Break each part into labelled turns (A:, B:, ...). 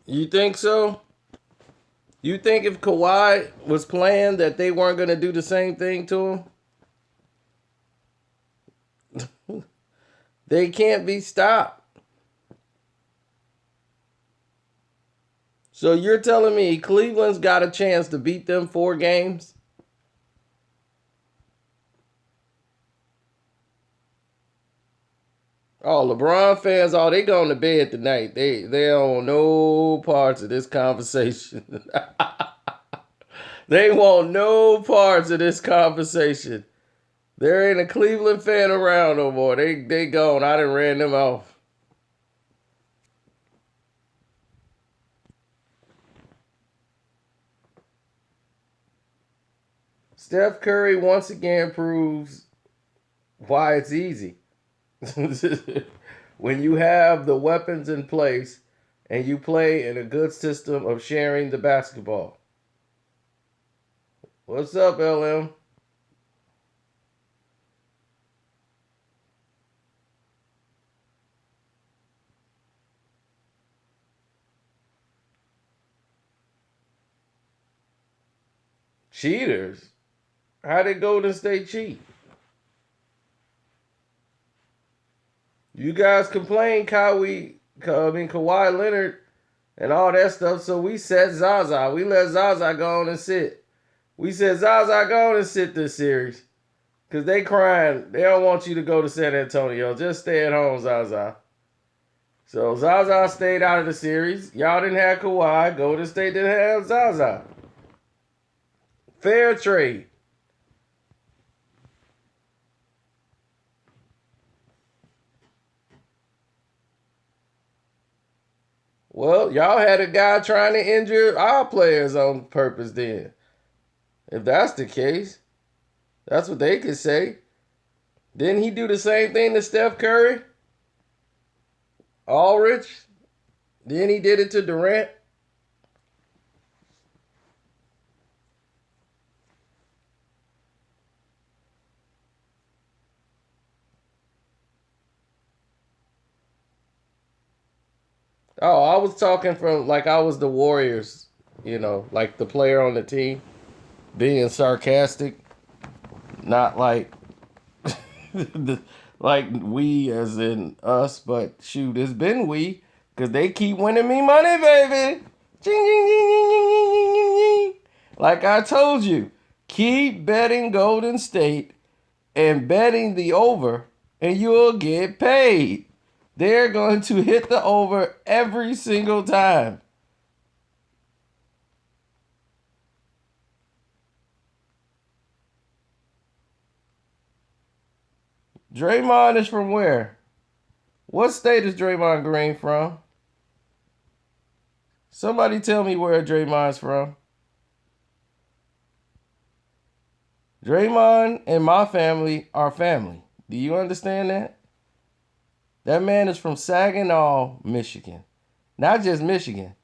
A: You think so? You think if Kawhi was playing that they weren't going to do the same thing to him? They can't be stopped. So you're telling me Cleveland's got a chance to beat them 4 games? Oh, LeBron fans, oh, they going to bed tonight. They don't want no parts of this conversation. They want no parts of this conversation. There ain't a Cleveland fan around no more. They gone. I done ran them off. Steph Curry once again proves why it's easy. When you have the weapons in place and you play in a good system of sharing the basketball. What's up, LM? Cheaters? How did Golden State cheat? You guys complain, Kawhi Leonard and all that stuff, so we set Zaza. We let Zaza go on and sit. We said, Zaza, go on and sit this series. Because they crying. They don't want you to go to San Antonio. Just stay at home, Zaza. So Zaza stayed out of the series. Y'all didn't have Kawhi. Golden State didn't have Zaza. Fair trade. Well, y'all had a guy trying to injure our players on purpose then. If that's the case, that's what they could say. Didn't he do the same thing to Steph Curry? Aldrich? Then he did it to Durant? Oh, I was talking from like I was the Warriors, like the player on the team, being sarcastic, not like like we as in us, but shoot, it's been we because they keep winning me money, baby. Ching, ching, ching, ching, ching, ching, ching, ching. Like I told you, keep betting Golden State and betting the over, and you'll get paid. They're going to hit the over every single time. Draymond is from where? What state is Draymond Green from? Somebody tell me where Draymond's from. Draymond and my family are family. Do you understand that? That man is from Saginaw, Michigan. Not just Michigan,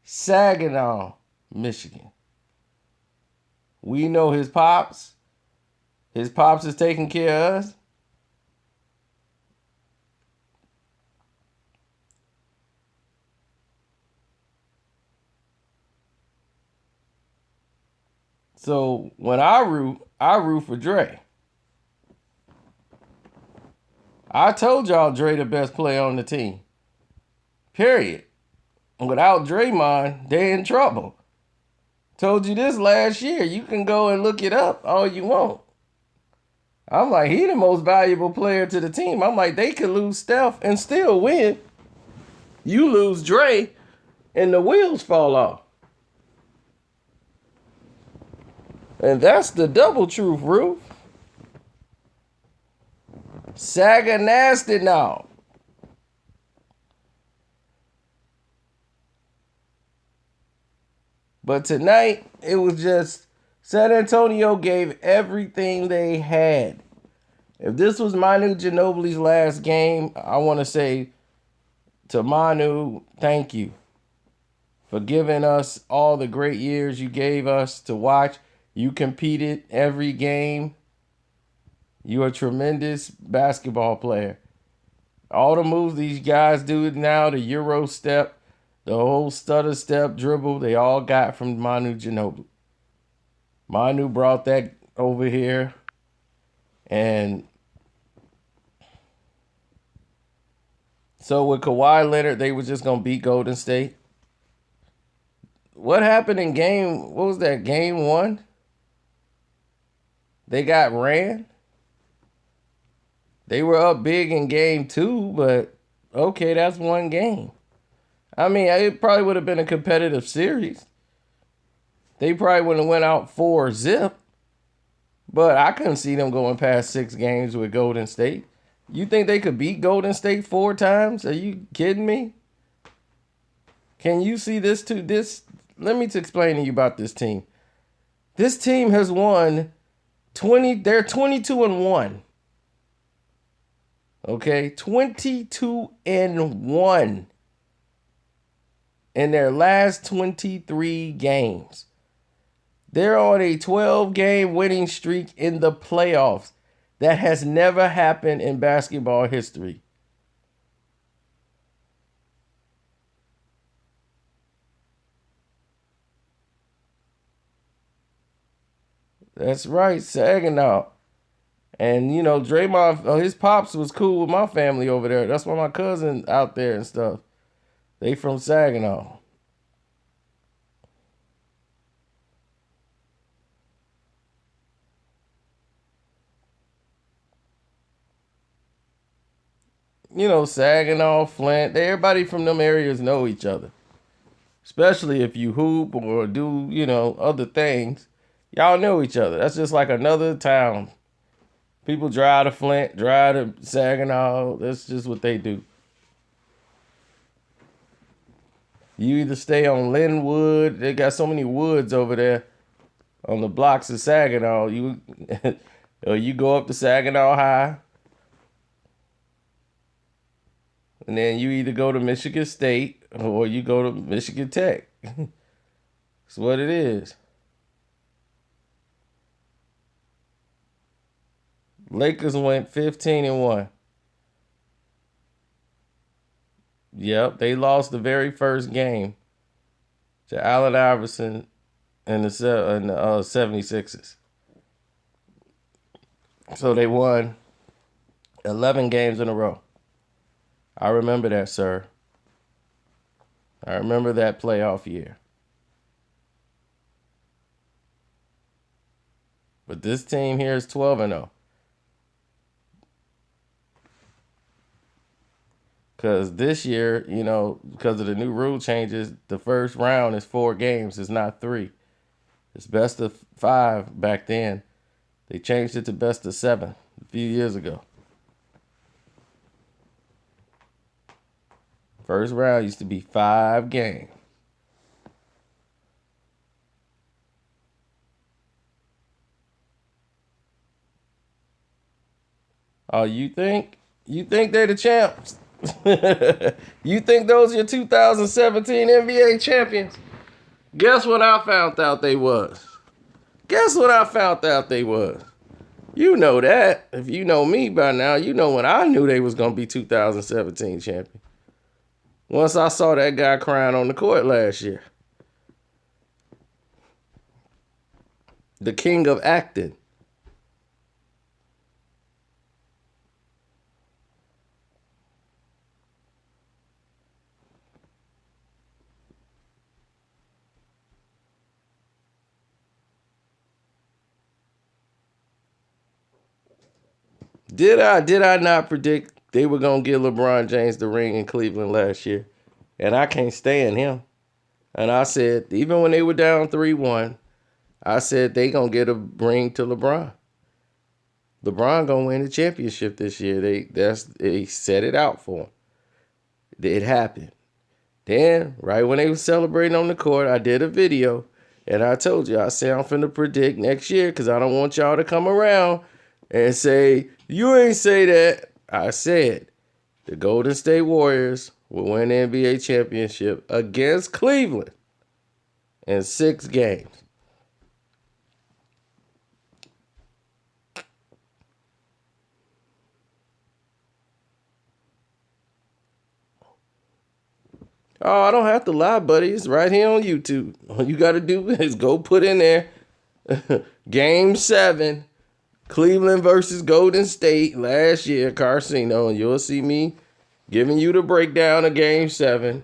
A: Saginaw, Michigan. We know his pops. His pops is taking care of us. So when I root for Dre. I told y'all Dre the best player on the team. Period. Without Draymond, they in trouble. Told you this last year. You can go and look it up all you want. I'm like, he the most valuable player to the team. I'm like, they could lose Steph and still win. You lose Dre and the wheels fall off. And that's the double truth, Roof. Saga nasty now. But tonight, it was just San Antonio gave everything they had. If this was Manu Ginobili's last game, I want to say to Manu, thank you for giving us all the great years you gave us to watch. You competed every game. You're a tremendous basketball player. All the moves these guys do now, the Euro step, The whole stutter step dribble, they all got from Manu Ginobili. Manu brought that over here. And so with Kawhi Leonard, they were just going to beat Golden State. What happened in what was that, game 1? They got ran. They were up big in game 2, but okay, that's one game. I mean, it probably would have been a competitive series. They probably wouldn't have went out 4-zip. But I couldn't see them going past 6 games with Golden State. You think they could beat Golden State 4 times? Are you kidding me? Can you see this too? Let me explain to you about this team. This team has won 20. They're 22-1. Okay, 22-1 in their last 23 games. They're on a 12-game winning streak in the playoffs. That has never happened in basketball history. That's right, Saginaw. And, Draymond, his pops was cool with my family over there. That's why my cousin out there and stuff. They from Saginaw. Saginaw, Flint, everybody from them areas know each other. Especially if you hoop or do, other things. Y'all know each other. That's just like another town. People drive to Flint, drive to Saginaw. That's just what they do. You either stay on Linwood. They got so many woods over there on the blocks of Saginaw. Or you go up to Saginaw High. And then you either go to Michigan State or you go to Michigan Tech. That's what it is. Lakers went 15-1. Yep, they lost the very first game to Allen Iverson and the 76ers. So they won 11 games in a row. I remember that, sir. I remember that playoff year. But this team here is 12-0. Because this year, because of the new rule changes, the first round is 4 games. It's not 3. It's best of 5 back then. They changed it to best of 7 a few years ago. First round used to be 5 games. Oh, you think they're the champs? You think those are your 2017 NBA champions? Guess what I found out they was? You know that. If you know me by now, you know when I knew they was going to be 2017 champion. Once I saw that guy crying on the court last year. The king of acting. Did I not predict they were going to give LeBron James the ring in Cleveland last year? And I can't stand him. And I said, even when they were down 3-1, I said they going to get a ring to LeBron. LeBron going to win the championship this year. They set it out for him. It happened. Then, right when they were celebrating on the court, I did a video. And I told you, I said I'm finna predict next year because I don't want y'all to come around and say, you ain't say that. I said the Golden State Warriors will win the NBA championship against Cleveland in 6 games. Oh, I don't have to lie, buddy. It's right here on YouTube. All you got to do is go put in there Game 7, Cleveland versus Golden State last year, Carcino, and you'll see me giving you the breakdown of Game 7.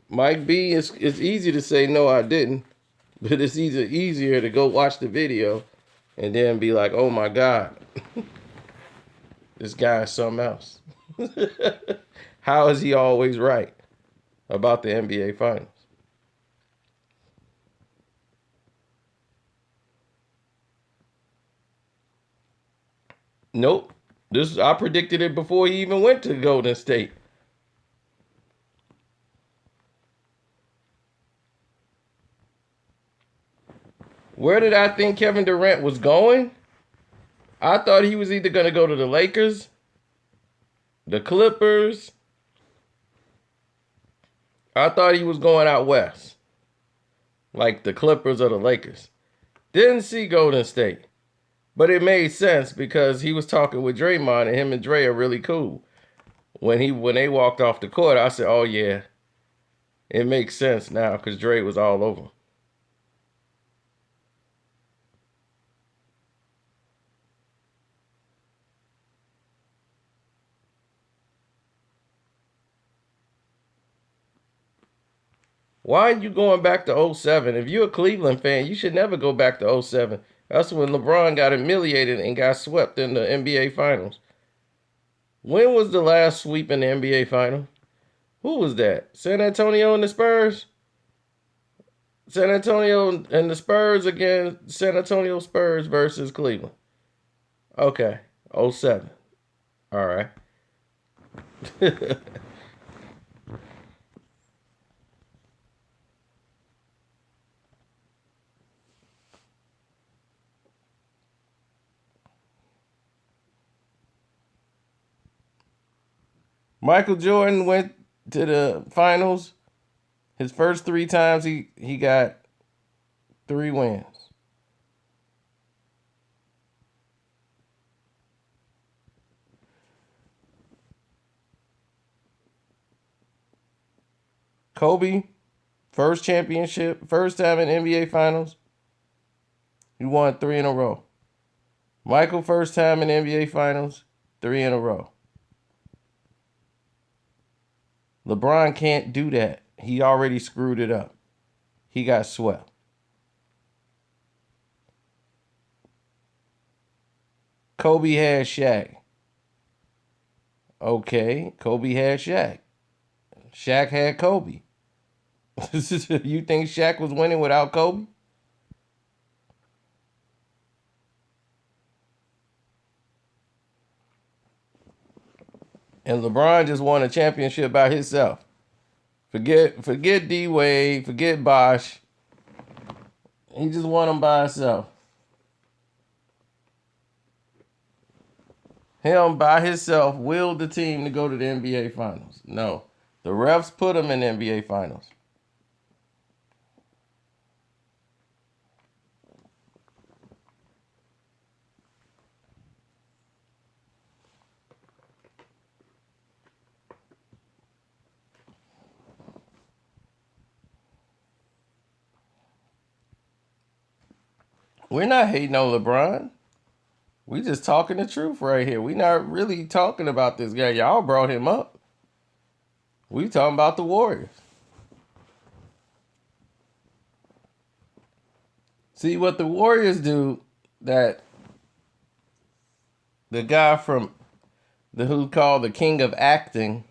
A: Mike B, it's easy to say no, I didn't, but it's easier to go watch the video and then be like, oh my God, this guy is something else. How is he always right about the NBA Finals? Nope. I predicted it before he even went to Golden State. Where did I think Kevin Durant was going? I thought he was either going to go to the Lakers, the Clippers. I thought he was going out west, like the Clippers or the Lakers. Didn't see Golden State. But it made sense because he was talking with Draymond, and him and Dre are really cool. When they walked off the court, I said, oh yeah, it makes sense now because Dre was all over. Why are you going back to '07? If you're a Cleveland fan, you should never go back to '07. That's when LeBron got humiliated and got swept in the NBA Finals. When was the last sweep in the NBA Final? Who was that? San Antonio and the Spurs? San Antonio and the Spurs again. San Antonio Spurs versus Cleveland. Okay. '07. All right. Michael Jordan went to the finals. His first 3 times he got 3 wins. Kobe, first championship, first time in NBA Finals. He won 3 in a row. Michael, first time in NBA Finals, 3 in a row. LeBron can't do that. He already screwed it up. He got swept. Kobe had Shaq. Okay, Kobe had Shaq. Shaq had Kobe. You think Shaq was winning without Kobe? And LeBron just won a championship by himself. Forget D Wade, forget Bosh. He just won them by himself. Him by himself willed the team to go to the NBA Finals. No, the refs put him in the NBA Finals. We're not hating on LeBron. We just talking the truth right here. We not really talking about this guy. Y'all brought him up. We talking about the Warriors. See what the Warriors do that the guy from who called the king of acting,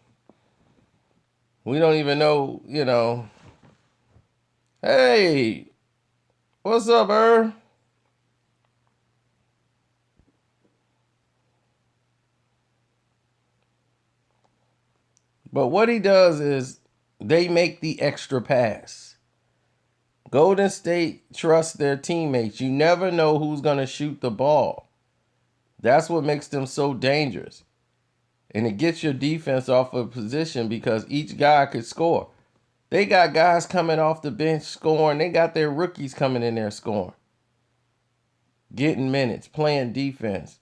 A: we don't even know, hey, what's up, Irv? But what he does is they make the extra pass. Golden State trusts their teammates. You never know who's going to shoot the ball. That's what makes them so dangerous. And it gets your defense off of position because each guy could score. They got guys coming off the bench scoring. They got their rookies coming in there scoring. Getting minutes, playing defense.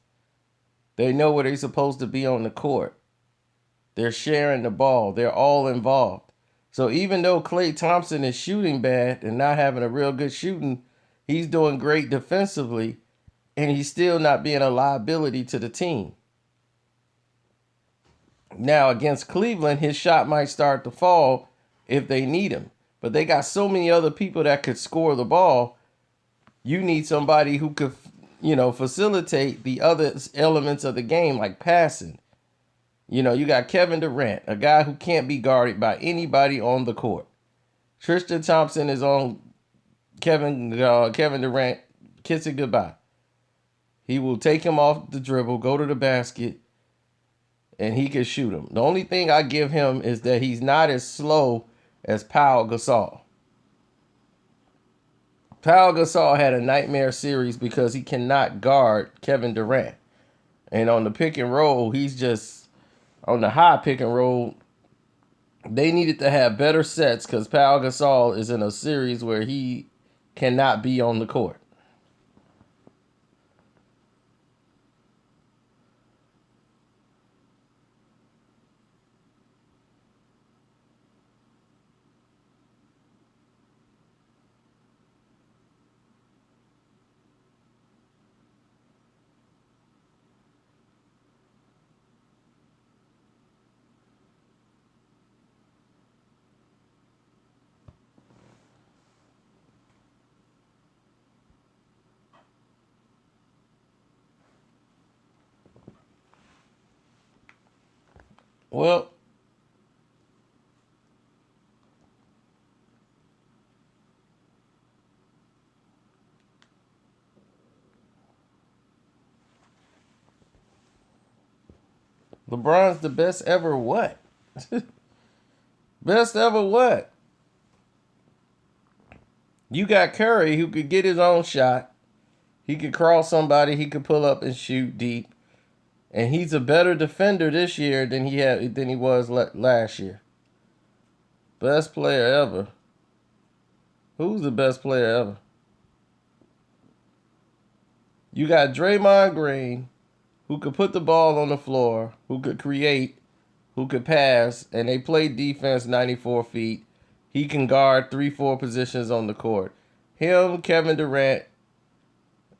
A: They know where they're supposed to be on the court. They're sharing the ball. They're all involved. So even though Klay Thompson is shooting bad and not having a real good shooting, he's doing great defensively, and he's still not being a liability to the team. Now, against Cleveland, his shot might start to fall if they need him. But they got so many other people that could score the ball. You need somebody who could, facilitate the other elements of the game, like passing. You got Kevin Durant, a guy who can't be guarded by anybody on the court. Tristan Thompson is on Kevin Durant, kissing goodbye. He will take him off the dribble, go to the basket, and he can shoot him. The only thing I give him is that he's not as slow as Pau Gasol. Pau Gasol had a nightmare series because he cannot guard Kevin Durant. And on the pick and roll, he's just on the high pick and roll. They needed to have better sets because Pau Gasol is in a series where he cannot be on the court. Well, LeBron's the best ever what? Best ever what? You got Curry who could get his own shot. He could cross somebody. He could pull up and shoot deep. And he's a better defender this year than he was last year. Best player ever. Who's the best player ever? You got Draymond Green, who could put the ball on the floor, who could create, who could pass, and they play defense 94 feet. He can guard 3-4 positions on the court. Him, Kevin Durant,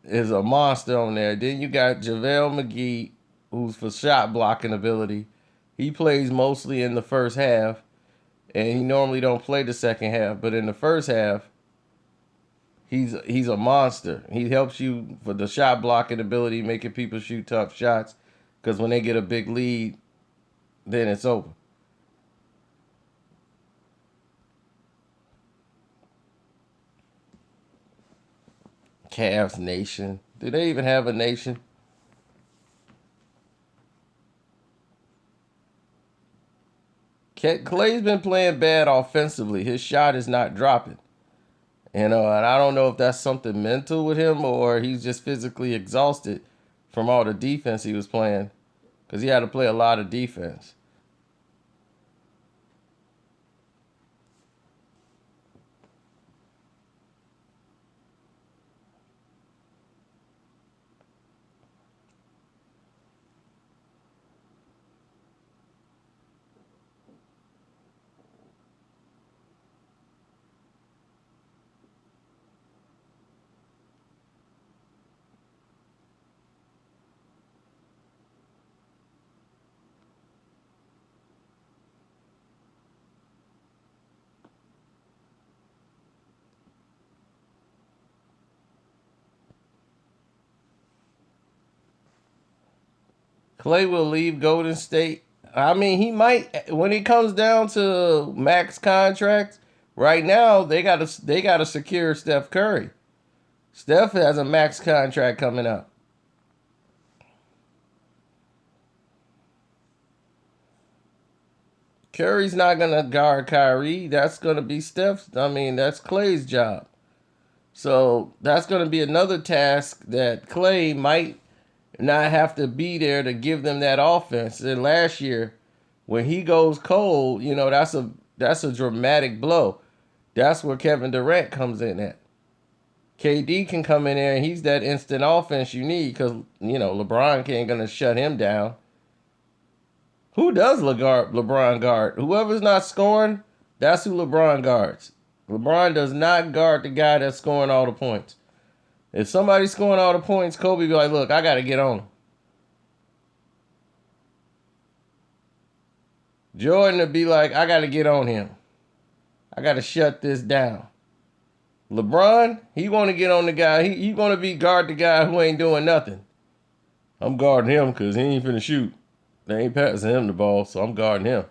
A: is a monster on there. Then you got JaVale McGee, who's for shot blocking ability. He plays mostly in the first half, and he normally don't play the second half. But in the first half, he's a monster. He helps you for the shot blocking ability, making people shoot tough shots. Because when they get a big lead, then it's over. Cavs Nation. Do they even have a nation? Klay's been playing bad offensively. His shot is not dropping. And I don't know if that's something mental with him or he's just physically exhausted from all the defense he was playing. Because he had to play a lot of defense. Klay will leave Golden State. I mean, he might when it comes down to max contracts. Right now, they gotta secure Steph Curry. Steph has a max contract coming up. Curry's not gonna guard Kyrie. That's gonna be Steph's. I mean, that's Klay's job. So that's gonna be another task that Klay might not have to be there to give them that offense. And last year, when he goes cold, that's a dramatic blow. That's where Kevin Durant comes in at. KD can come in there and he's that instant offense you need because, LeBron ain't going to shut him down. Who does LeBron guard? Whoever's not scoring, that's who LeBron guards. LeBron does not guard the guy that's scoring all the points. If somebody's scoring all the points, Kobe be like, look, I got to get on. Jordan would be like, I got to get on him. I got to shut this down. LeBron, he want to get on the guy. He want to be guard the guy who ain't doing nothing. I'm guarding him because he ain't finna shoot. They ain't passing him the ball, so I'm guarding him.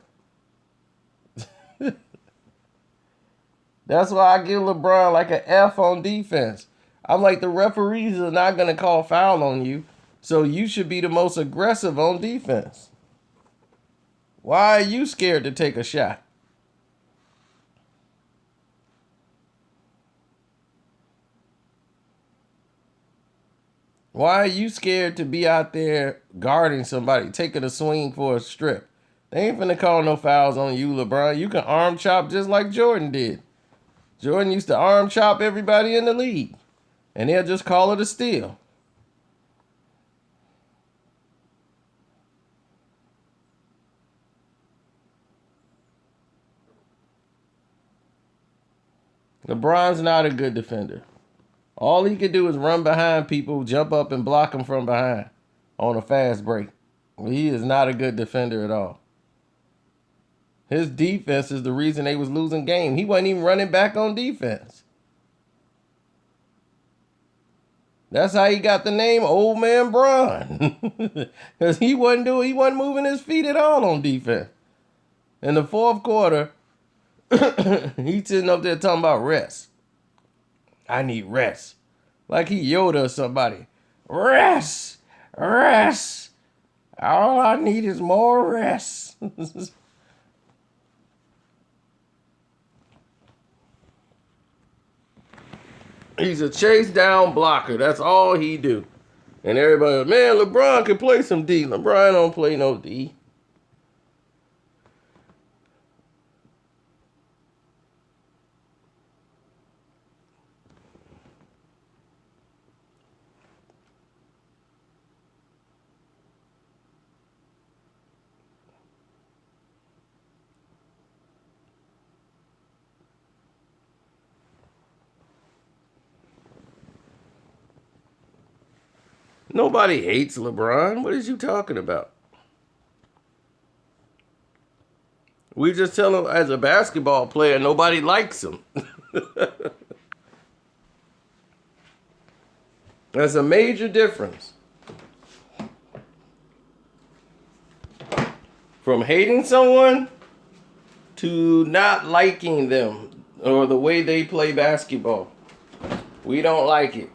A: That's why I give LeBron like an F on defense. I'm like, the referees are not going to call foul on you, so you should be the most aggressive on defense. Why are you scared to take a shot? Why are you scared to be out there guarding somebody, taking a swing for a strip? They ain't finna call no fouls on you, LeBron. You can arm chop just like Jordan did. Jordan used to arm chop everybody in the league, and they'll just call it a steal. LeBron's not a good defender. All he can do is run behind people, jump up and block them from behind on a fast break. He is not a good defender at all. His defense is the reason they was losing game. He wasn't even running back on defense. That's how he got the name Old Man Bron. Because he wasn't moving his feet at all on defense. In the fourth quarter, he's sitting up there talking about rest. I need rest. Like he Yoda or somebody. Rest. Rest. All I need is more rest. He's a chase down blocker. That's all he do. And everybody, man, LeBron can play some D. LeBron don't play no D. Nobody hates LeBron. What is you talking about? We just tell him as a basketball player, nobody likes him. That's a major difference. From hating someone to not liking them or the way they play basketball. We don't like it.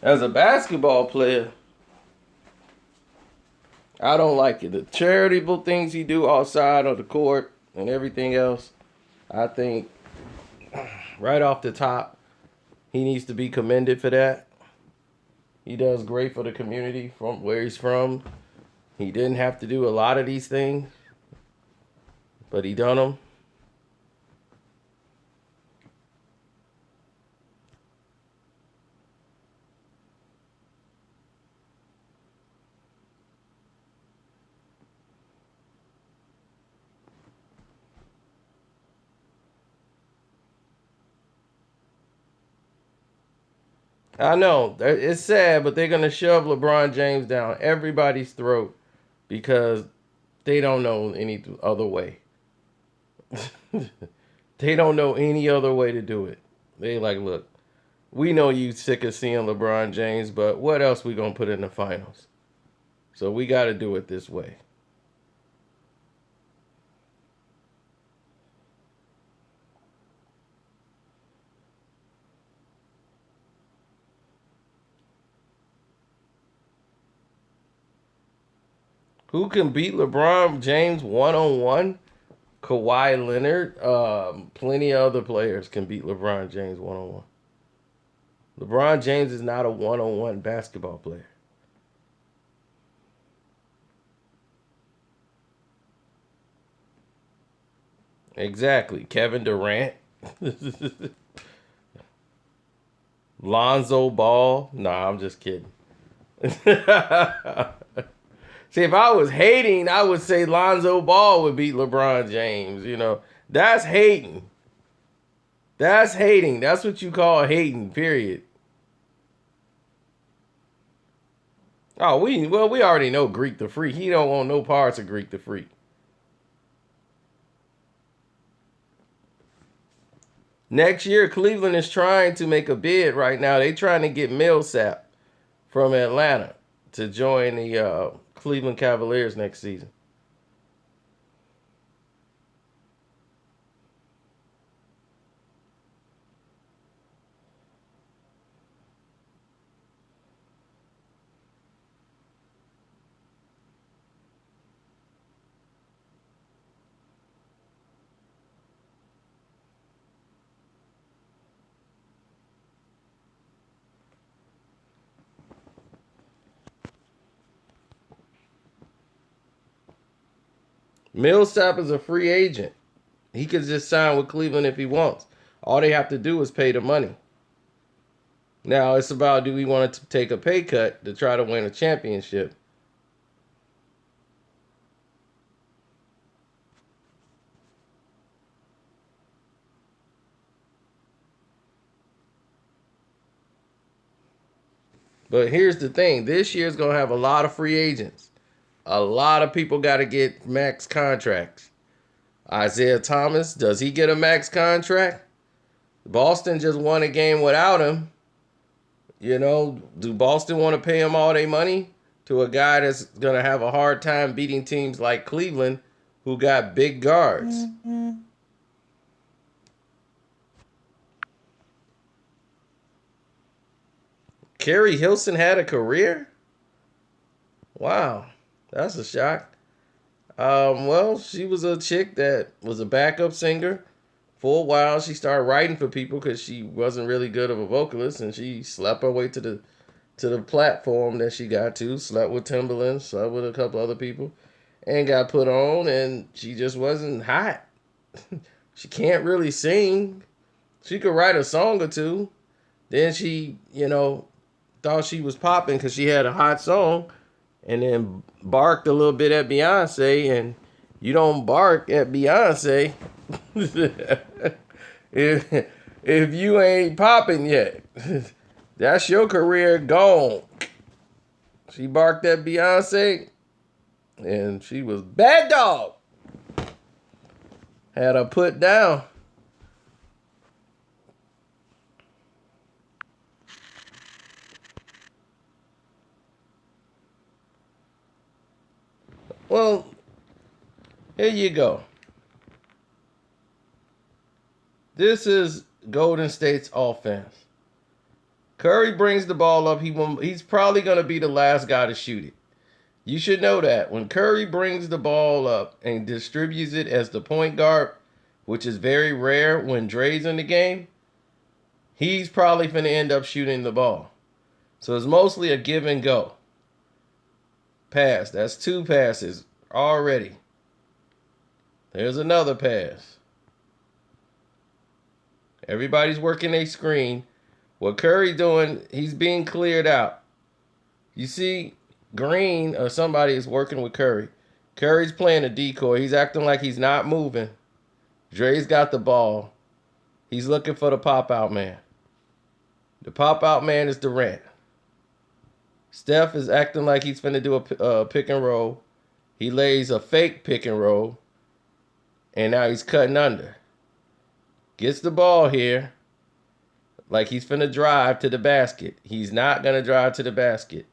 A: As a basketball player, I don't like it. The charitable things he do outside of the court and everything else, I think right off the top, he needs to be commended for that. He does great for the community from where he's from. He didn't have to do a lot of these things, but he done them. I know it's sad, but they're gonna shove LeBron James down everybody's throat because they don't know any other way. They don't know any other way to do it. They like, look, we know you sick of seeing LeBron James, but what else we gonna put in the finals? So we got to do it this way. Who can beat LeBron James one-on-one? Kawhi Leonard. Plenty of other players can beat LeBron James one-on-one. LeBron James is not a one-on-one basketball player. Exactly. Kevin Durant. Lonzo Ball. Nah, I'm just kidding. See, if I was hating, I would say Lonzo Ball would beat LeBron James. That's hating. That's hating. That's what you call hating, period. Oh, we already know Greek the Freak. He don't want no parts of Greek the Freak. Next year, Cleveland is trying to make a bid right now. They trying to get Millsap from Atlanta to join the Cleveland Cavaliers next season. Millsap is a free agent. He could just sign with Cleveland if he wants. All they have to do is pay the money. Now it's about, do we want to take a pay cut to try to win a championship? But here's the thing. This year's going to have a lot of free agents. A lot of people got to get max contracts. Isaiah Thomas, does he get a max contract? Boston just won a game without him. Do Boston want to pay him all their money to a guy that's going to have a hard time beating teams like Cleveland who got big guards? Mm-hmm. Carrie Hilson had a career? Wow, that's a shock. Well, she was a chick that was a backup singer. For a while, she started writing for people because she wasn't really good of a vocalist, and she slept her way to the platform that she got to. Slept with Timberland, slept with a couple other people, and got put on, and she just wasn't hot. She can't really sing. She could write a song or two. Then she, thought she was popping because she had a hot song, and then barked a little bit at Beyonce, and you don't bark at Beyonce if you ain't popping yet. That's your career gone. She barked at Beyonce, and she was bad dog. Had her put down. Well, here you go. This is Golden State's offense. Curry brings the ball up. He's probably going to be the last guy to shoot it. You should know that. When Curry brings the ball up and distributes it as the point guard, which is very rare when Dre's in the game, he's probably going to end up shooting the ball. So it's mostly a give and go. Pass. That's 2 passes already. There's another pass. Everybody's working a screen. What Curry doing, he's being cleared out. You see, Green or somebody is working with Curry. Curry's playing a decoy. He's acting like he's not moving. Dre's got the ball. He's looking for the pop-out man. The pop-out man is Durant. Steph is acting like he's finna do a pick and roll. He lays a fake pick and roll. And now he's cutting under. Gets the ball here. Like he's finna drive to the basket. He's not gonna drive to the basket.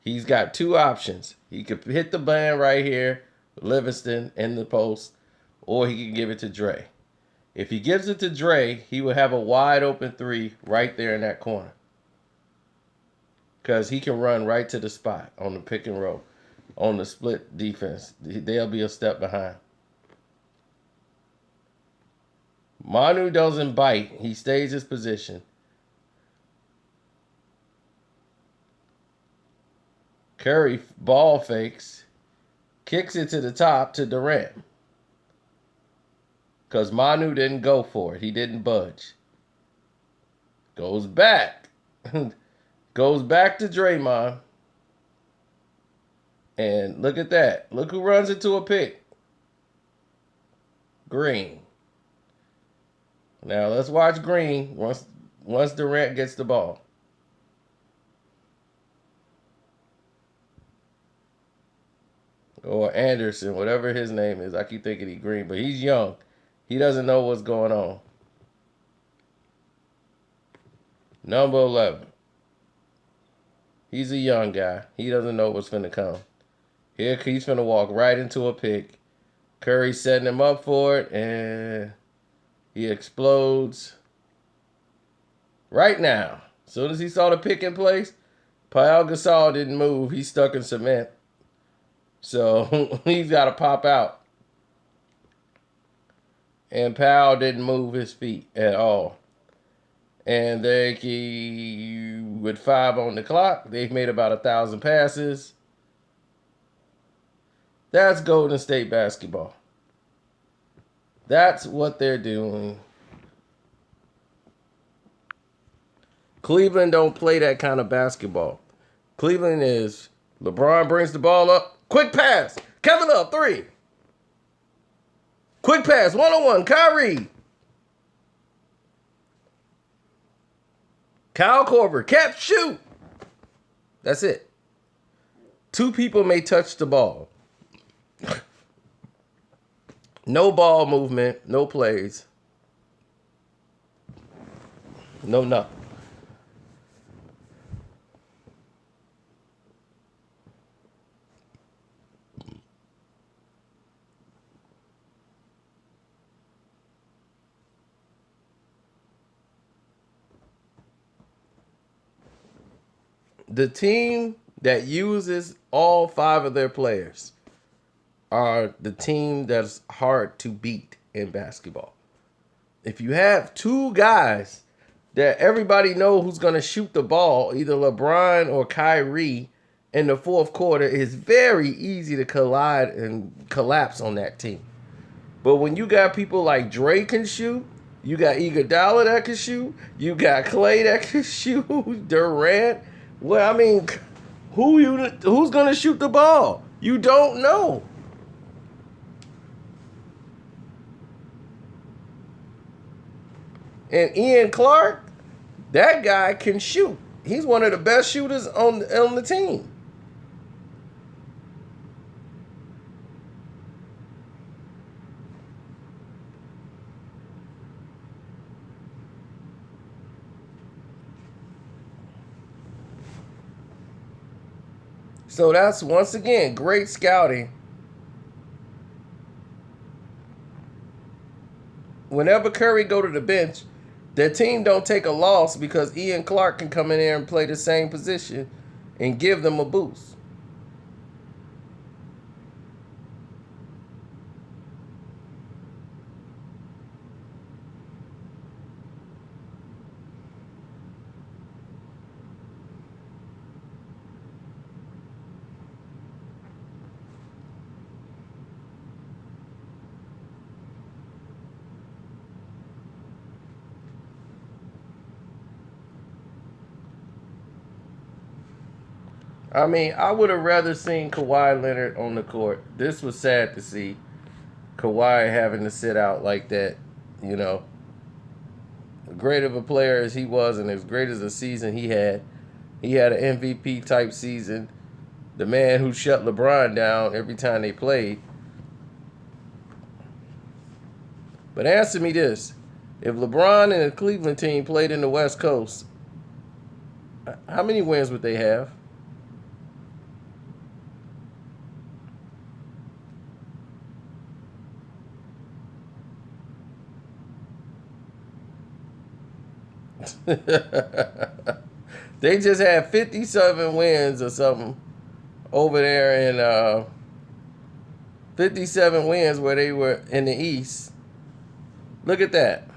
A: He's got 2 options. He could hit the band right here, Livingston in the post, or he can give it to Dre. If he gives it to Dre, he will have a wide open 3 right there in that corner. Because he can run right to the spot on the pick and roll, on the split defense. They'll be a step behind. Manu doesn't bite. He stays his position. Curry ball fakes, kicks it to the top to Durant. Because Manu didn't go for it. He didn't budge. Goes back. Goes back to Draymond. And look at that. Look who runs into a pick. Green. Now let's watch Green once Durant gets the ball. Or Anderson, whatever his name is. I keep thinking he's Green, but he's young. He doesn't know what's going on. Number 11. He's a young guy. He doesn't know what's finna come. Here he's finna walk right into a pick. Curry's setting him up for it, and he explodes right now. As soon as he saw the pick in place, Pau Gasol didn't move. He's stuck in cement. So he's got to pop out. And Powell didn't move his feet at all. And with 5 on the clock, they've made about 1,000 passes. That's Golden State basketball. That's what they're doing. Cleveland don't play that kind of basketball. Cleveland is LeBron brings the ball up. Quick pass. Kevin Love, 3. Quick pass, 1-on-1, Kyrie. Kyle Korver, catch, shoot. That's it. 2 people may touch the ball. No ball movement, no plays. No nothing. The team that uses all 5 of their players are the team that's hard to beat in basketball. If you have 2 guys that everybody knows who's going to shoot the ball, either LeBron or Kyrie, in the fourth quarter, it's very easy to collide and collapse on that team. But when you got people like Dre can shoot, you got Iguodala that can shoot, you got Klay that can shoot, Durant. Well, I mean, who's going to shoot the ball? You don't know. And Ian Clark, that guy can shoot. He's one of the best shooters on the team. So that's, once again, great scouting. Whenever Curry go to the bench, their team don't take a loss because Ian Clark can come in there and play the same position and give them a boost. I mean, I would have rather seen Kawhi Leonard on the court. This was sad to see Kawhi having to sit out like that, you know. Great of a player as he was and as great as a season he had an MVP type season. The man who shut LeBron down every time they played. But answer me this. If LeBron and the Cleveland team played in the West Coast, how many wins would they have? They just had 57 wins or something over there in 57 wins where they were in the East. Look at that.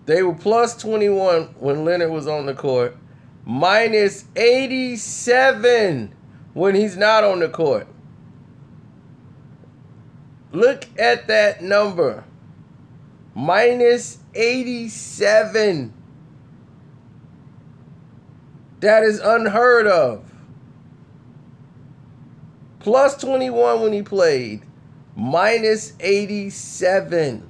A: They were plus 21 when Leonard was on the court, minus 87 when he's not on the court. Look at that number. Minus 87. That is unheard of. Plus 21 when he played. Minus 87.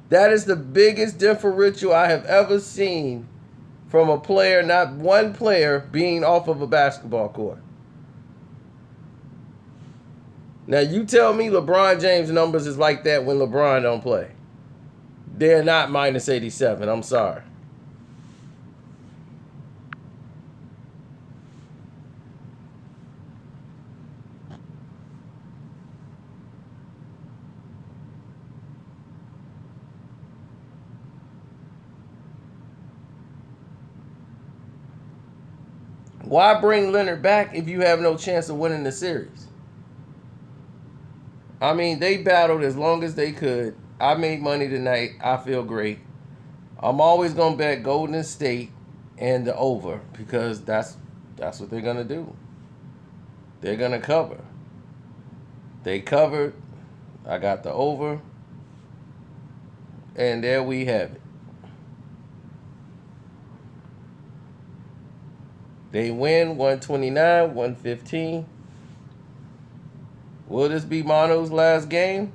A: That is the biggest differential I have ever seen from a player, not one player, being off of a basketball court. Now, you tell me LeBron James' numbers is like that when LeBron don't play. They're not minus 87. I'm sorry. Why bring Leonard back if you have no chance of winning the series? I mean, they battled as long as they could. I made money tonight. I feel great. I'm always going to bet Golden State and the over because that's what they're going to do. They're going to cover. They covered. I got the over. And there we have it. They win 129, 115. Will this be Manu's last game?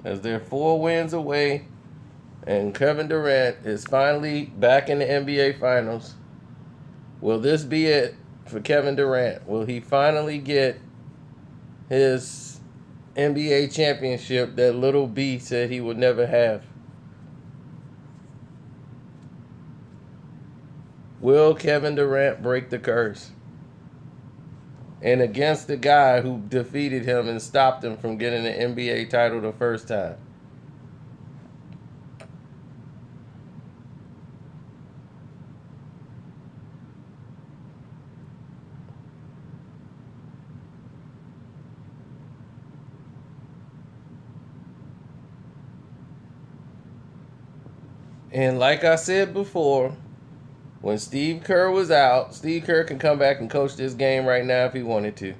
A: As they're 4 wins away, and Kevin Durant is finally back in the NBA Finals. Will this be it for Kevin Durant? Will he finally get his NBA championship that Little B said he would never have? Will Kevin Durant break the curse? And against the guy who defeated him and stopped him from getting the NBA title the first time. And like I said before, when Steve Kerr was out, Steve Kerr can come back and coach this game right now if he wanted to.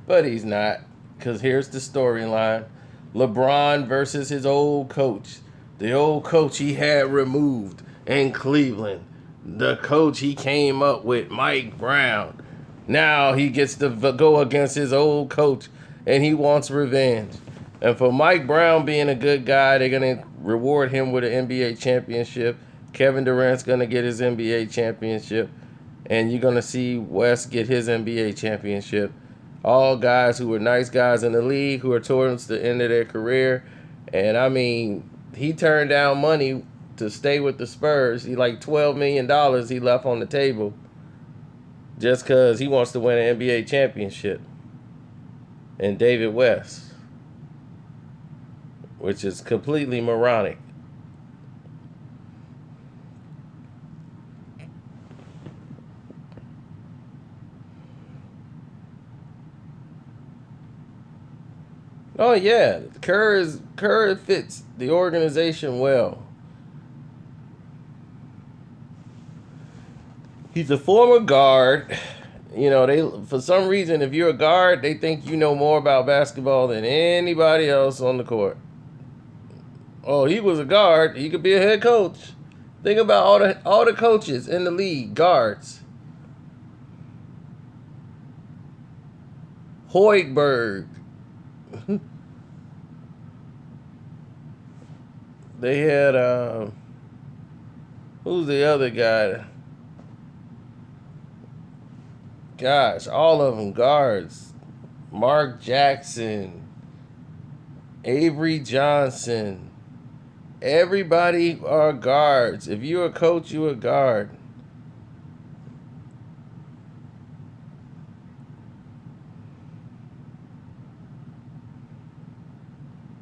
A: But he's not, because here's the storyline. LeBron versus his old coach. The old coach he had removed in Cleveland. The coach he came up with, Mike Brown. Now he gets to go against his old coach, and he wants revenge. And for Mike Brown being a good guy, they're going to reward him with an NBA championship. Kevin Durant's going to get his NBA championship. And you're going to see West get his NBA championship. All guys who were nice guys in the league, who are towards the end of their career. And, I mean, he turned down money to stay with the Spurs. He like $12 million he left on the table just because he wants to win an NBA championship. And David West, which is completely moronic. Oh yeah, Kerr fits the organization well. He's a former guard. You know, they for some reason, if you're a guard, they think you know more about basketball than anybody else on the court. Oh, he was a guard. He could be a head coach. Think about all the coaches in the league, guards. Hoiberg. They had who's the other guy? Gosh, all of them guards. Mark Jackson, Avery Johnson. Everybody are guards. If you're a coach, you're a guard.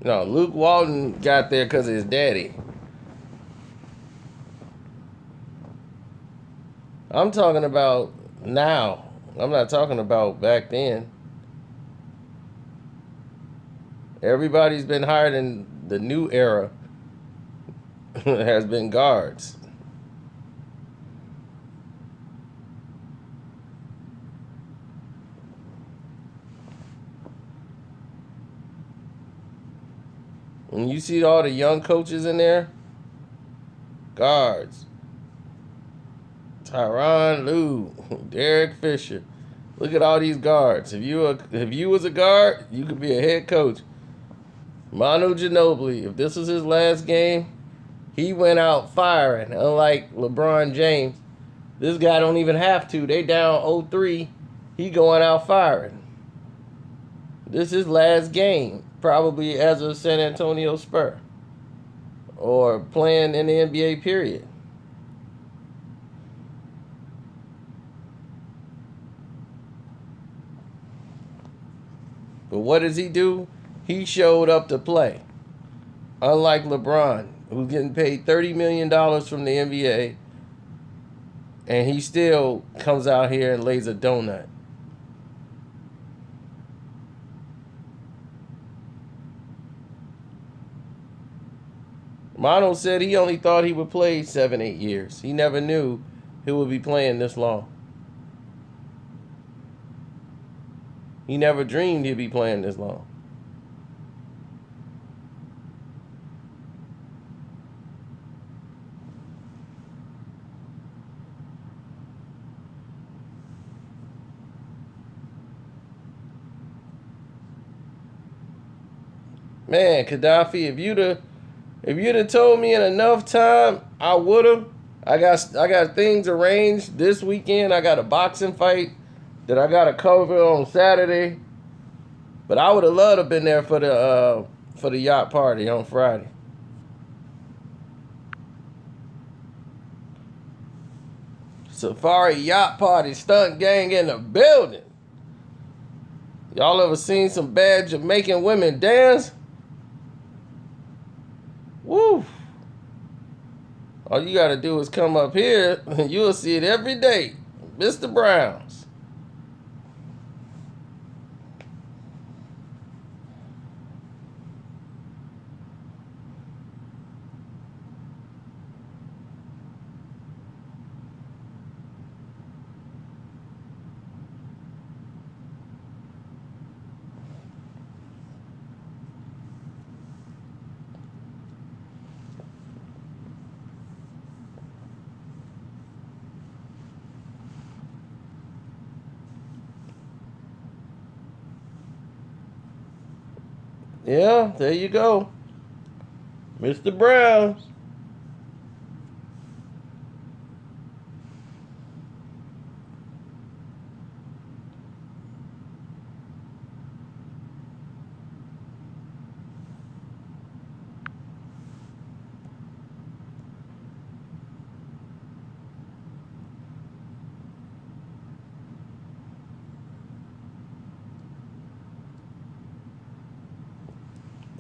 A: No, Luke Walton got there because of his daddy. I'm talking about now. I'm not talking about back then. Everybody's been hired in the new era has been guards. When you see all the young coaches in there, guards, Tyronn Lue, Derek Fisher. Look at all these guards. If you was a guard, you could be a head coach. Manu Ginobili, if this was his last game, he went out firing. Unlike LeBron James, this guy don't even have to. They down 0-3. He going out firing. This is his last game, probably as a San Antonio Spur or playing in the NBA period. But what does he do? He showed up to play. Unlike LeBron, who's getting paid $30 million from the NBA, and he still comes out here and lays a donut. Manu said he only thought he would play 7-8 years. He never knew he would be playing this long. He never dreamed he'd be playing this long. Man, Gaddafi, if you'd have told me in enough time, I would have. I got things arranged this weekend. I got a boxing fight that I got to cover on Saturday. But I would have loved to have been there for the yacht party on Friday. Safari yacht party, stunt gang in the building. Y'all ever seen some bad Jamaican women dance? Woo! All you gotta do is come up here and you'll see it every day. Mr. Brown's. Yeah, there you go. Mr. Brown's.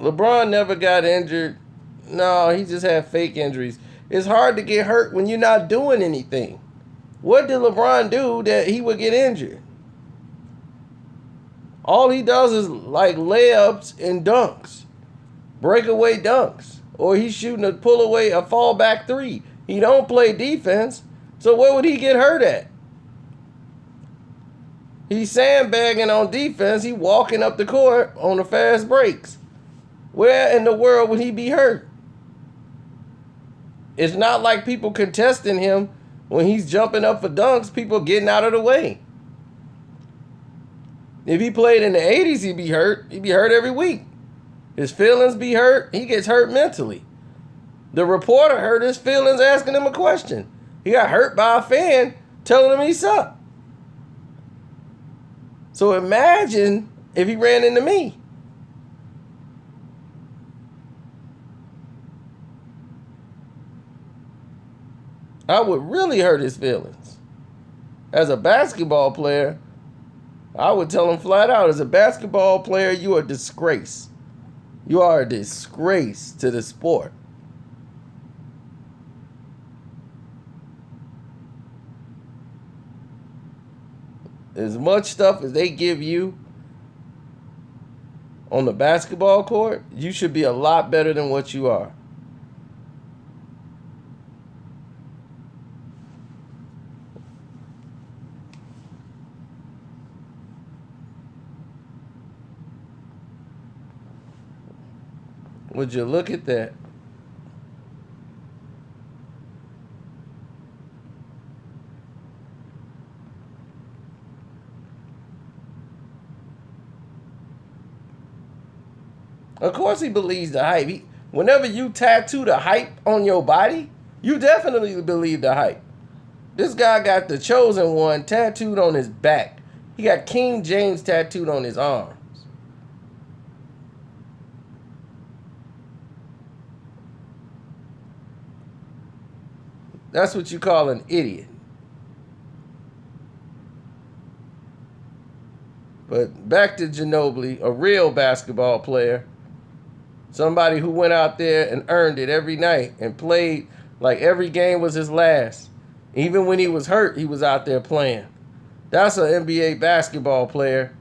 A: LeBron never got injured. No, he just had fake injuries. It's hard to get hurt when you're not doing anything. What did LeBron do that he would get injured? All he does is like layups and dunks. Breakaway dunks. Or he's shooting a pull away, a fallback three. He don't play defense. So where would he get hurt at? He's sandbagging on defense. He walking up the court on the fast breaks. Where in the world would he be hurt? It's not like people contesting him when he's jumping up for dunks, people getting out of the way. If he played in the 80s, he'd be hurt. He'd be hurt every week. His feelings be hurt. He gets hurt mentally. The reporter hurt his feelings asking him a question. He got hurt by a fan telling him he sucked. So imagine if he ran into me. I would really hurt his feelings. As a basketball player, I would tell him flat out, as a basketball player, you are a disgrace. You are a disgrace to the sport. As much stuff as they give you on the basketball court, you should be a lot better than what you are. Would you look at that? Of course he believes the hype. Whenever you tattoo the hype on your body, you definitely believe the hype. This guy got the Chosen One tattooed on his back. He got King James tattooed on his arms. That's what you call an idiot. But back to Ginobili, a real basketball player. Somebody who went out there and earned it every night and played like every game was his last. Even when he was hurt, he was out there playing. That's an NBA basketball player.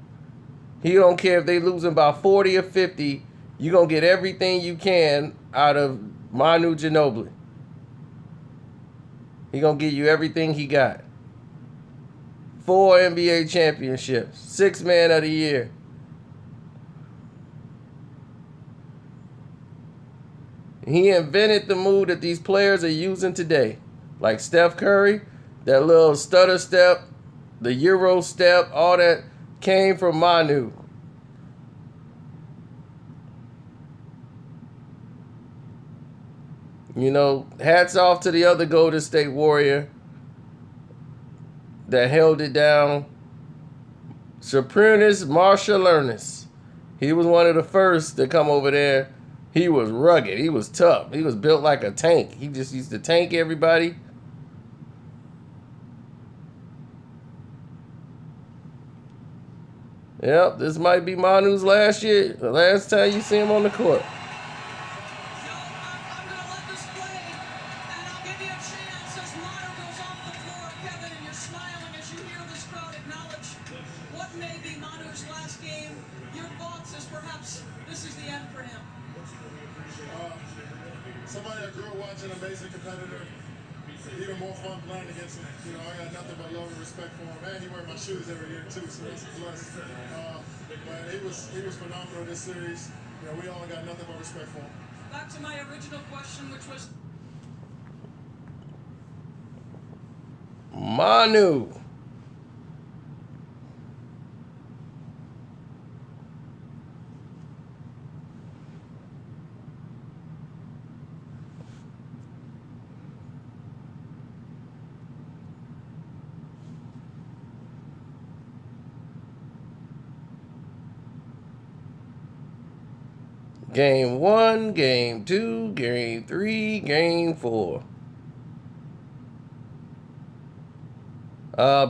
A: He don't care if they losing by 40 or 50. You're going to get everything you can out of Manu Ginobili. He going to give you everything he got. 4 NBA championships. 6th man of the year. He invented the move that these players are using today. Like Steph Curry, that little stutter step, the Euro step, all that came from Manu. You know, hats off to the other Golden State Warrior that held it down. Saprinis Marshall-Ernest. He was one of the first to come over there. He was rugged. He was tough. He was built like a tank. He just used to tank everybody. Yep, this might be Manu's last year. The last time you see him on the court.
B: Somebody I grew up watching, amazing competitor. Even more fun playing against him. You know, I got nothing but love and respect for him. And he wears my shoes every year too, so that's a plus. But he was phenomenal this series. You know, we all got nothing but respect for him.
C: Back to my original question, which was
A: Manu. Game 1, Game 2, Game 3, Game 4.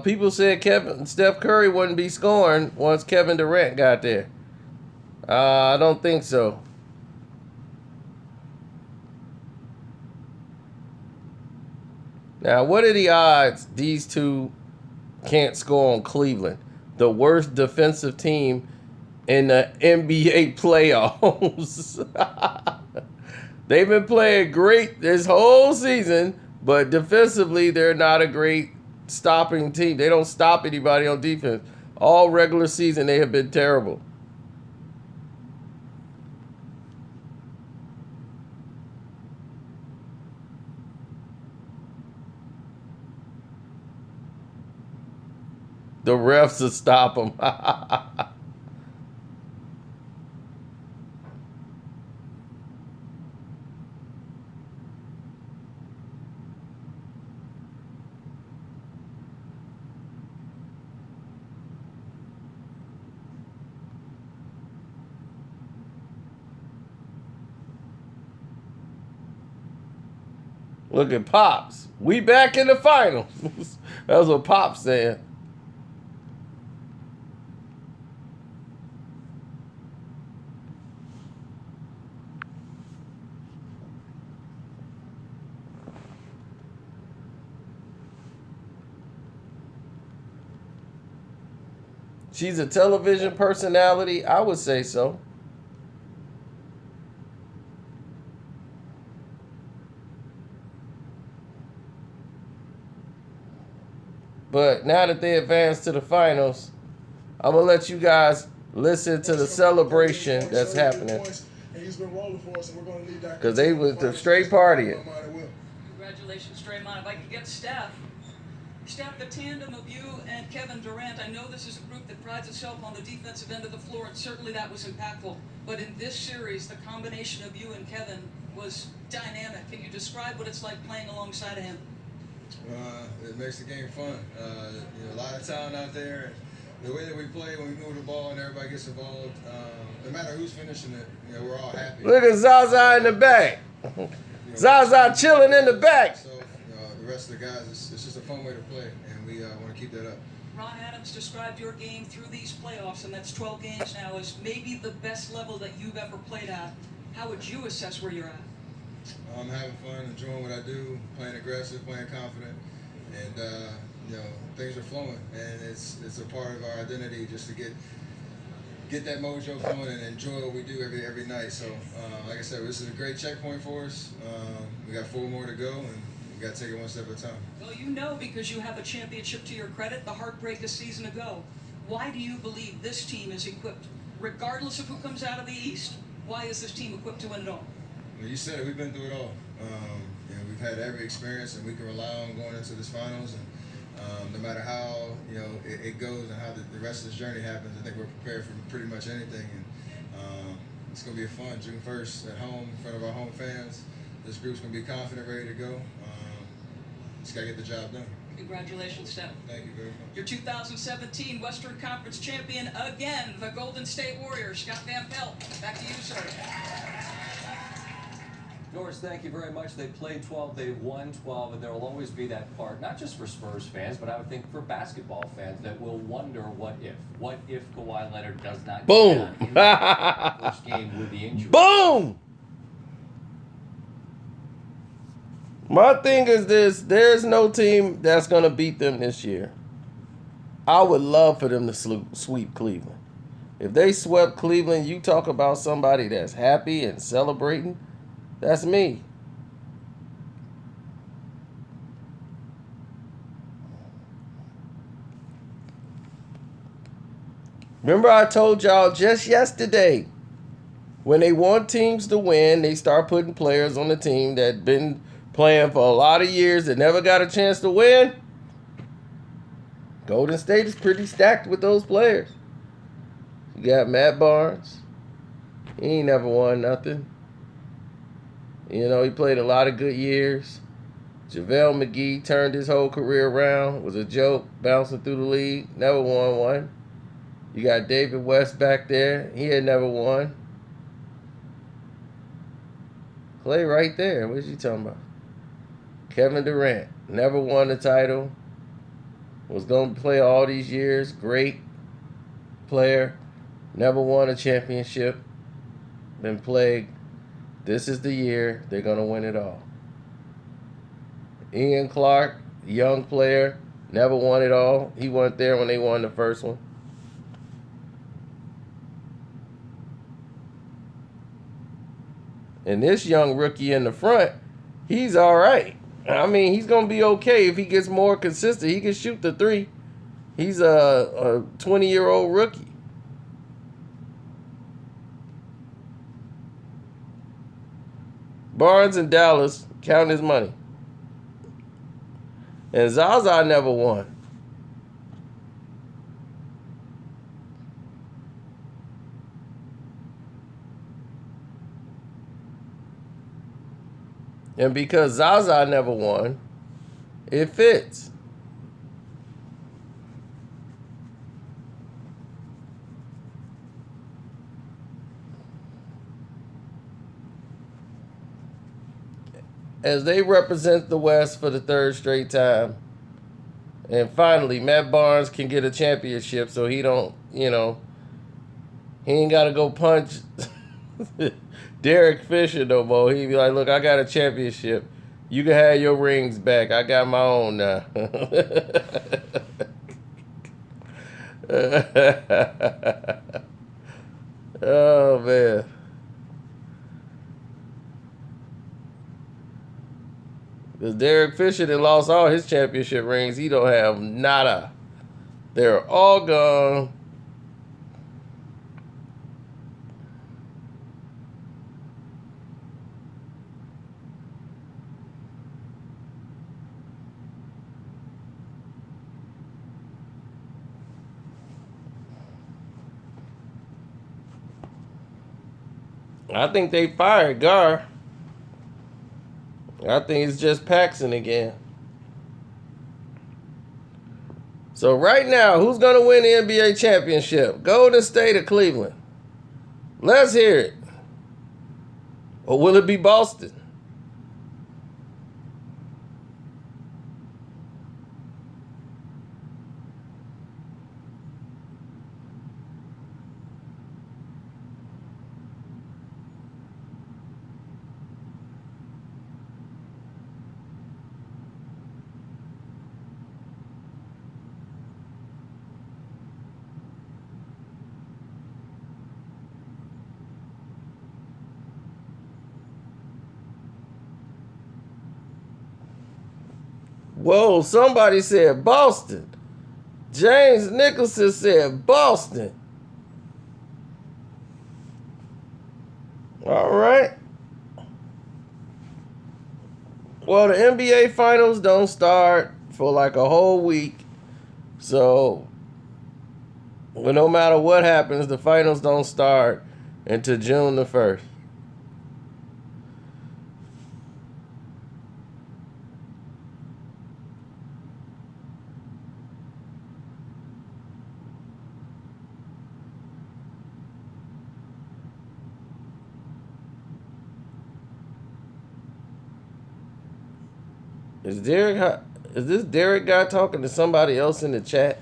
A: People said Steph Curry wouldn't be scoring once Kevin Durant got there. I don't think so. Now, what are the odds these two can't score on Cleveland, the worst defensive team in the NBA playoffs? They've been playing great this whole season, but defensively, they're not a great stopping team. They don't stop anybody on defense. All regular season, they have been terrible. The refs will stop them. Look at Pops. We back in the finals. That's what Pops said. She's a television personality. I would say so. But now that they advanced to the finals, I'm going to let you guys listen to the celebration that's happening.
B: and he's been rolling for us, and we're going to need that.
A: Because they was the straight partying.
C: Congratulations, Draymond. If I could get Steph, the tandem of you and Kevin Durant, I know this is a group that prides itself on the defensive end of the floor, and certainly that was impactful. But in this series, the combination of you and Kevin was dynamic. Can you describe what it's like playing alongside of him?
D: It makes the game fun. A lot of talent out there. The way that we play when we move the ball and everybody gets involved, no matter who's finishing it, we're all happy.
A: Look at Zaza in the back. Zaza chilling in the back.
D: So the rest of the guys, it's just a fun way to play, and we want to keep that up.
C: Ron Adams described your game through these playoffs, and that's 12 games now, as maybe the best level that you've ever played at. How would you assess where you're at?
D: I'm having fun, enjoying what I do, playing aggressive, playing confident, and things are flowing, and it's a part of our identity just to get that mojo flowing and enjoy what we do every night. So, like I said, this is a great checkpoint for us. We got 4 more to go, and we got to take it one step at a time.
C: Well, you know, because you have a championship to your credit, the heartbreak a season ago. Why do you believe this team is equipped, regardless of who comes out of the East? Why is this team equipped to win it all?
D: Well, you said it. We've been through it all. We've had every experience, and we can rely on going into this finals. And no matter how it goes and how the rest of this journey happens, I think we're prepared for pretty much anything. And it's going to be fun. June 1st at home in front of our home fans. This group's going to be confident, ready to go. Just got to get the job done.
C: Congratulations, Steph.
D: Thank you very much.
C: Your 2017 Western Conference champion again, the Golden State Warriors. Scott Van Pelt, back to you, sir.
E: George, thank you very much. They played 12, they won 12, and there will always be that part, not just for Spurs fans, but I would think for basketball fans that will wonder what if. What if Kawhi Leonard does not
A: Boom.
E: get down in the first game with the injury?
A: Boom! My thing is this, there's no team that's going to beat them this year. I would love for them to sweep Cleveland. If they swept Cleveland, you talk about somebody that's happy and celebrating, that's me. Remember I told y'all just yesterday, when they want teams to win, they start putting players on the team that been playing for a lot of years that never got a chance to win. Golden State is pretty stacked with those players. You got Matt Barnes. He ain't never won nothing. He played a lot of good years. JaVale McGee turned his whole career around. Was a joke, bouncing through the league. Never won one. You got David West back there. He had never won. Klay right there. What you talking about? Kevin Durant. Never won a title. Was going to play all these years. Great player. Never won a championship. Been plagued. This is the year they're going to win it all. Ian Clark, young player, never won it all. He wasn't there when they won the first one. And this young rookie in the front, he's all right. I mean, he's going to be okay if he gets more consistent. He can shoot the 3. He's a 20-year-old rookie. Barnes in Dallas, counting his money. And Zaza never won. And because Zaza never won, it fits. As they represent the West for the 3rd straight time. And finally, Matt Barnes can get a championship so he don't, he ain't got to go punch Derek Fisher no more. He be like, look, I got a championship. You can have your rings back. I got my own now. Oh, man. Because Derek Fisher that lost all his championship rings, he don't have nada. They're all gone. I think they fired Gar. I think it's just Paxson again. So right now, who's going to win the NBA championship? Golden State or Cleveland? Let's hear it. Or will it be Boston? Whoa, somebody said Boston. James Nicholson said Boston. All right. Well, the NBA finals don't start for like a whole week. So, well, no matter what happens, the finals don't start until June the 1st. Is this Derek guy talking to somebody else in the chat?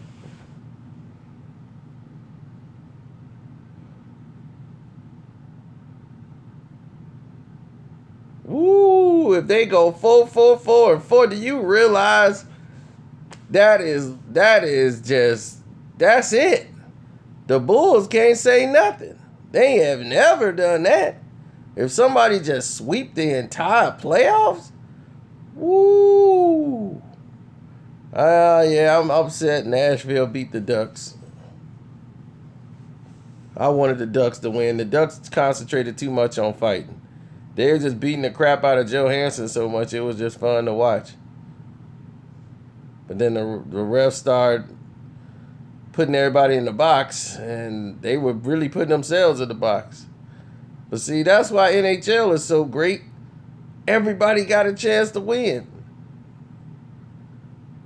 A: Woo! If they go 4-4-4-4, do you realize that's it? The Bulls can't say nothing. They have never done that. If somebody just sweep the entire playoffs, woo! Yeah, I'm upset Nashville beat the Ducks. I wanted the Ducks to win. The Ducks concentrated too much on fighting. They were just beating the crap out of Joe Hansen so much, it was just fun to watch. But then the refs started putting everybody in the box, and they were really putting themselves in the box. But see, that's why NHL is so great. Everybody got a chance to win.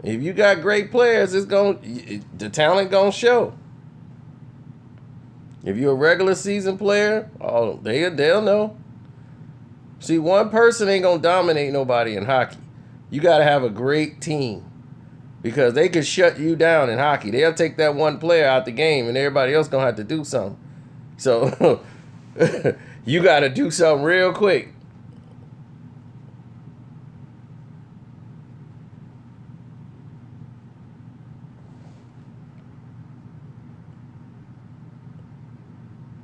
A: If you got great players, the talent gonna show. If you're a regular season player, they'll know. See, one person ain't gonna dominate nobody in hockey. You gotta have a great team, because they could shut you down in hockey. They'll take that one player out the game, and everybody else gonna have to do something. So you gotta do something real quick.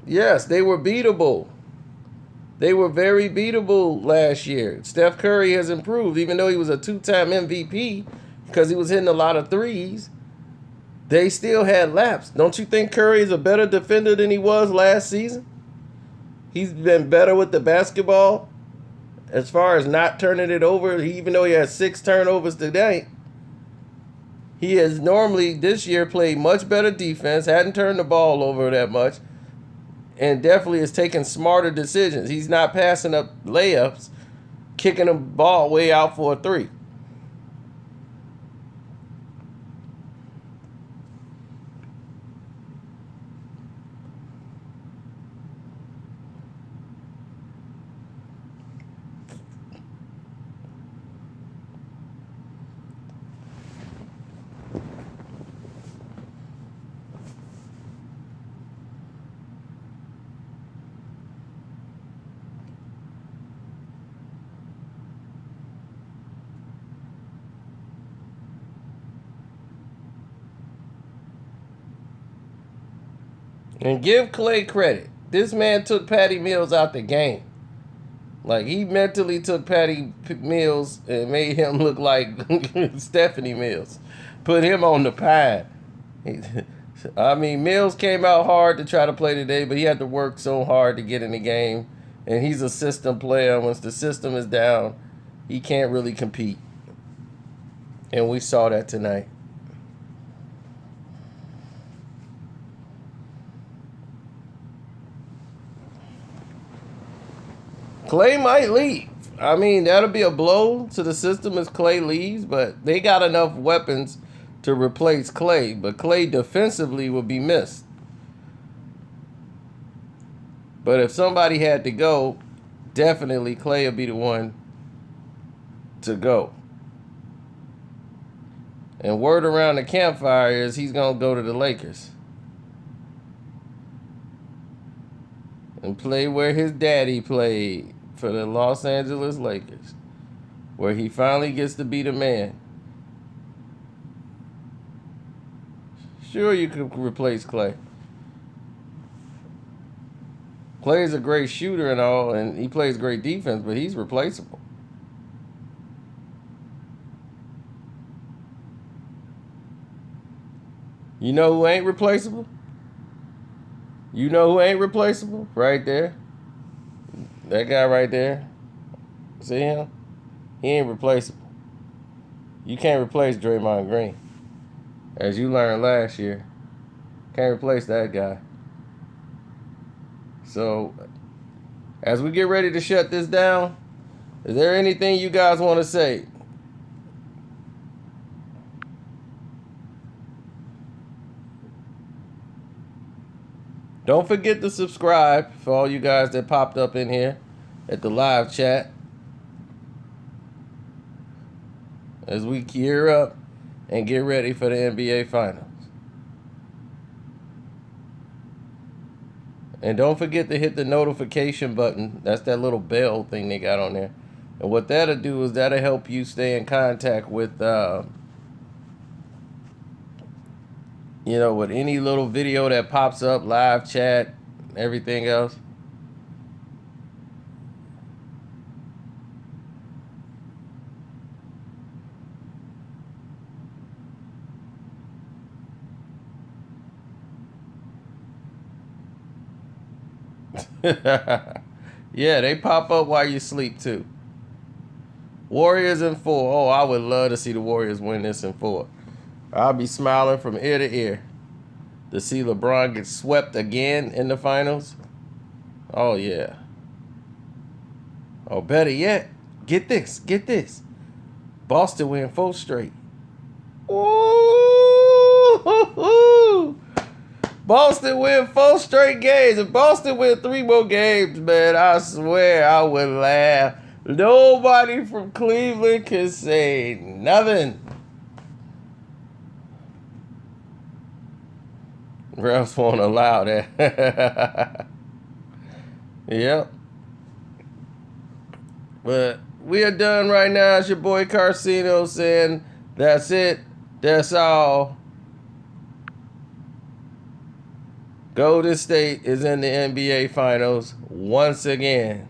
A: Yes, they were beatable. They were very beatable last year. Steph Curry has improved, even though he was a 2-time MVP because he was hitting a lot of threes. They still had laps. Don't you think Curry is a better defender than he was last season? He's been better with the basketball as far as not turning it over. Even though he has 6 turnovers today, he has normally this year played much better defense, hadn't turned the ball over that much, and definitely is taking smarter decisions. He's not passing up layups, kicking the ball way out for a 3. And give Klay credit. This man took Patty Mills out the game. Like, he mentally took Patty Mills and made him look like Stephanie Mills. Put him on the pad. I mean, Mills came out hard to try to play today, but he had to work so hard to get in the game. And he's a system player. Once the system is down, he can't really compete. And we saw that tonight. Klay might leave. I mean, that'll be a blow to the system as Klay leaves, but they got enough weapons to replace Klay. But Klay defensively will be missed. But if somebody had to go, definitely Klay will be the one to go. And word around the campfire is he's going to go to the Lakers. And play where his daddy played, for the Los Angeles Lakers, where he finally gets to be the man. Sure, you could replace Klay. Klay's a great shooter and all, and he plays great defense, but he's replaceable. You know who ain't replaceable? You know who ain't replaceable? Right there. That guy right there. See him? He ain't replaceable. You can't replace Draymond Green. As you learned last year. Can't replace that guy. So, as we get ready to shut this down, is there anything you guys want to say? Don't forget to subscribe for all you guys that popped up in here at the live chat. As we gear up and get ready for the NBA Finals. And don't forget to hit the notification button. That's that little bell thing they got on there. And what that'll do is that'll help you stay in contact with with any little video that pops up, live chat, everything else. Yeah, they pop up while you sleep too. Warriors in 4. Oh, I would love to see the Warriors win this in 4. I'll be smiling from ear to ear to see LeBron get swept again in the finals. Oh, yeah. Oh, better yet, get this. Boston win 4 straight. Ooh! Boston win 4 straight games. If Boston win 3 more games, man, I swear I would laugh. Nobody from Cleveland can say nothing. Refs won't allow that. Yep. But we are done right now. It's your boy Carcino saying that's it. That's all. Golden State is in the NBA Finals once again.